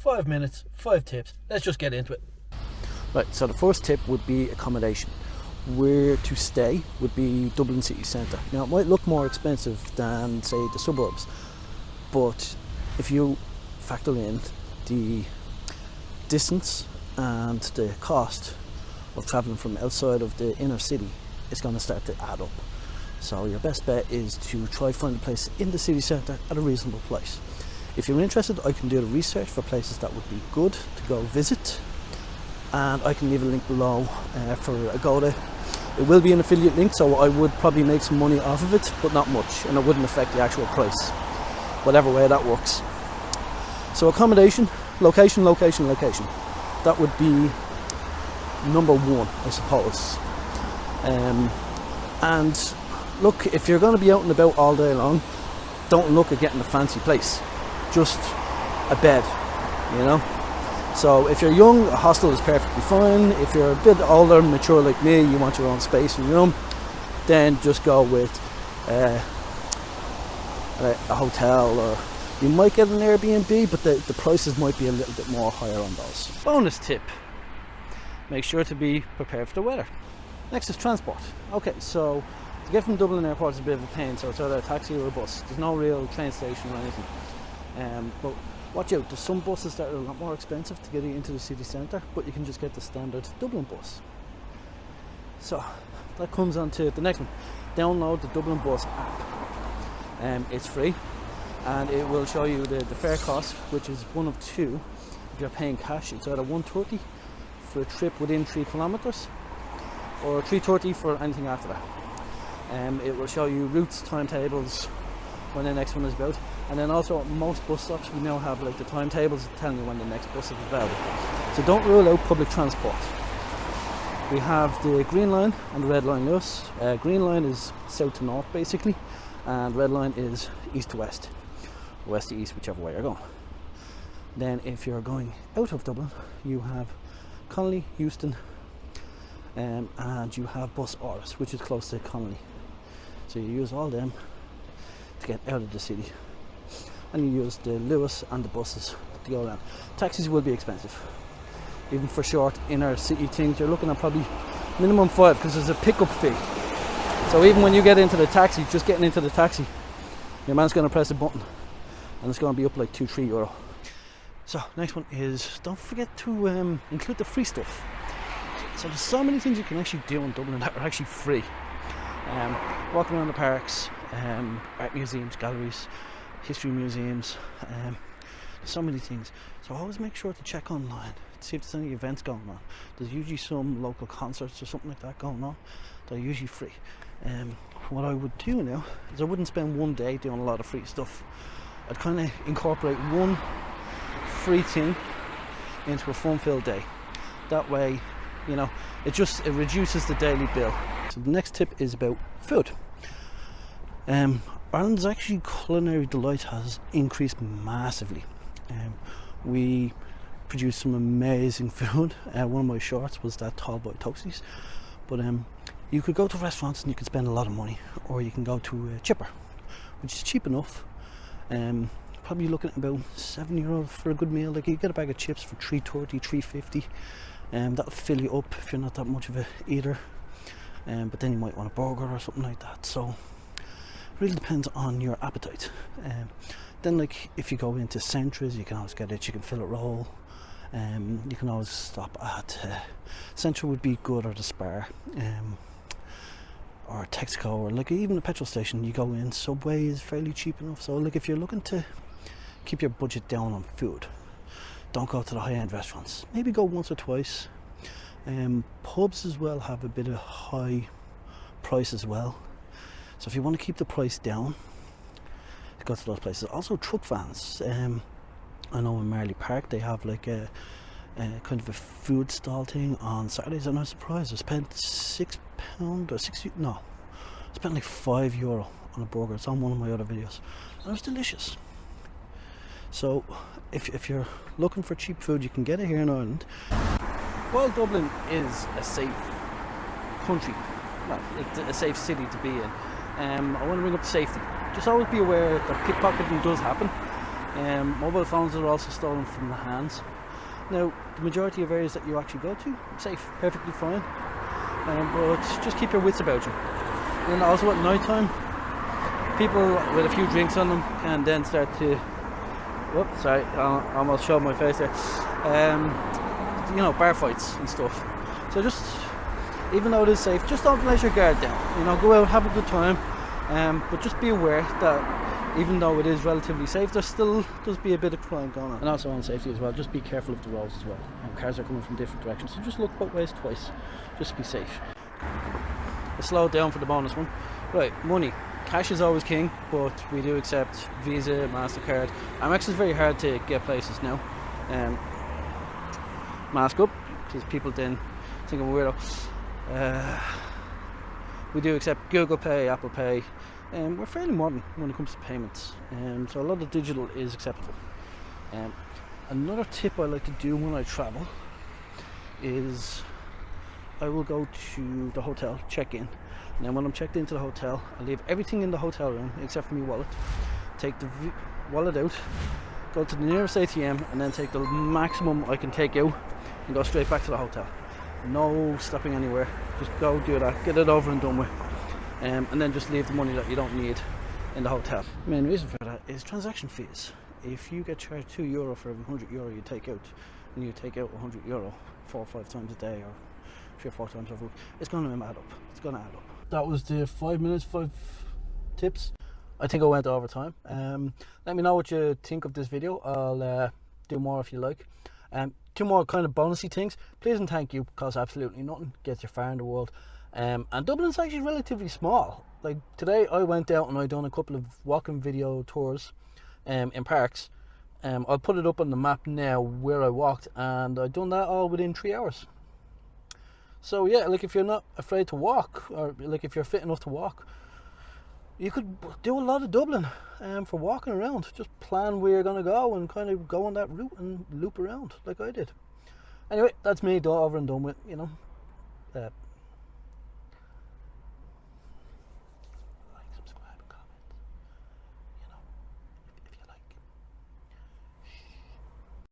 5 minutes, 5 tips. Let's just get into it. Right, so the first tip would be accommodation. Where to stay would be Dublin city centre. Now it might look more expensive than say the suburbs, but if you factor in the distance and the cost of travelling from outside of the inner city, it's going to start to add up. So your best bet is to try find a place in the city centre at a reasonable price. If you're interested, I can do the research for places that would be good to go visit, and I can leave a link below for Agoda. It will be an affiliate link, so I would probably make some money off of it, but not much, and it wouldn't affect the actual price, whatever way that works. So accommodation, location. That would be number one, I suppose. And look, if you're going to be out and about all day long, don't look at getting a fancy place, just a bed, you know. So if you're young, a hostel is perfectly fine. If you're a bit older and mature like me, you want your own space and room, then just go with a hotel, or you might get an Airbnb, but the prices might be a little bit more higher on those. Bonus tip: make sure to be prepared for the weather. Next is transport. Okay, so to get from Dublin Airport is a bit of a pain, so it's either a taxi or a bus. There's no real train station or anything. But watch out, there's some buses that are a lot more expensive to get you into the city centre, but you can just get the standard Dublin bus. So that comes on to the next one. Download the Dublin Bus app. It's free, and it will show you the fare cost, which is one of two. If you're paying cash, it's either $1.30 for a trip within 3 kilometres, or $3.30 for anything after that. It will show you routes, timetables, when the next one is about, and then also at most bus stops we now have like the timetables telling you when the next bus is available. So don't rule out public transport. We have the Green Line and the Red Line, Lewis. Green Line is south to north basically, and Red Line is east to west, west to east, whichever way you're going. Then if you're going out of Dublin, you have Connolly, Euston, and you have Bus Oris, which is close to Connolly. So you use all them to get out of the city, and you use the Lewis and the buses to go around. Taxis will be expensive, even for short inner city things. You're looking at probably minimum 5, because there's a pickup fee. So even when you get into the taxi, just getting into the taxi, your man's going to press a button and it's going to be up like €2-3. So next one is, don't forget to include the free stuff. So there's so many things you can actually do in Dublin that are actually free. Walking around the parks, art museums, galleries, history museums, so many things. So always make sure to check online to see if there's any events going on. There's usually some local concerts or something like that going on that are usually free. What I would do now is I wouldn't spend one day doing a lot of free stuff. I'd kind of incorporate one free thing into a fun-filled day. That way, you know, it reduces the daily bill. So the next tip is about food. Ireland's actually culinary delight has increased massively. We produce some amazing food. One of my shorts was that tall boy toasties. But you could go to restaurants and you could spend a lot of money, or you can go to a chipper, which is cheap enough. Probably looking at about €7 for a good meal. Like, you get a bag of chips for $3.30, $3.50. That'll fill you up if you're not that much of a eater. But then you might want a burger or something like that. So it really depends on your appetite. Then, like, if you go into Centras, you can always get a chicken fillet roll. You can always stop at Central would be good, or the Spar, or Texaco, or like even a petrol station. You go in, Subway is fairly cheap enough. So like, if you're looking to keep your budget down on food, don't go to the high-end restaurants. Maybe go once or twice. Pubs as well have a bit of high price as well. So if you want to keep the price down, go to those places. Also truck vans. I know in Marley Park they have like a kind of a food stall thing on Saturdays, and I was surprised. I spent £6 or I spent like €5 on a burger. It's on one of my other videos, and it was delicious. So if you're looking for cheap food, you can get it here in Ireland. While Dublin is a safe country, well, it's a safe city to be in, I want to bring up safety. Just always be aware that pickpocketing does happen. Mobile phones are also stolen from the hands. Now, the majority of areas that you actually go to, safe, perfectly fine, but just keep your wits about you. And also at night time, people with a few drinks on them can then start to, whoops, sorry, I almost showed my face there, you know, bar fights and stuff. So just, even though it is safe, just don't let your guard down. You know, go out, have a good time, but just be aware that even though it is relatively safe, there still does be a bit of crime going on. And also on safety as well, just be careful of the roads as well. Cars are coming from different directions, so just look both ways twice, just to be safe. Let's slow it down for the bonus one. Right, money. Cash is always king, but we do accept Visa, MasterCard. Amex is very hard to get places now. Mask up, because people then think I'm a weirdo. We do accept Google Pay, Apple Pay. We're fairly modern when it comes to payments, so a lot of digital is acceptable. Another tip I like to do when I travel is I will go to the hotel, check in, and then when I'm checked into the hotel, I leave everything in the hotel room except for my wallet, take the wallet out, go to the nearest ATM, and then take the maximum I can take out and go straight back to the hotel. No stopping anywhere, just go do that, get it over and done with. And then just leave the money that you don't need in the hotel. The main reason for that is transaction fees. If you get charged €2 for every €100 you take out, and you take out €100 4 or 5 times a day, or 3 or 4 times a week, it's going to add up. It's going to add up. That was the 5 minutes, 5 tips. I think I went over time. Let me know what you think of this video. I'll do more if you like. 2 more kind of bonusy things. Please and thank you costs absolutely nothing. Gets you far in the world. And Dublin's actually relatively small. Like today I went out and I done a couple of walking video tours in parks. I'll put it up on the map now where I walked, and I done that all within 3 hours. So yeah, like if you're not afraid to walk, or like if you're fit enough to walk, you could do a lot of Dublin for walking around. Just plan where you're gonna go and kind of go on that route and loop around like I did. Anyway, that's me, over and done with, you know.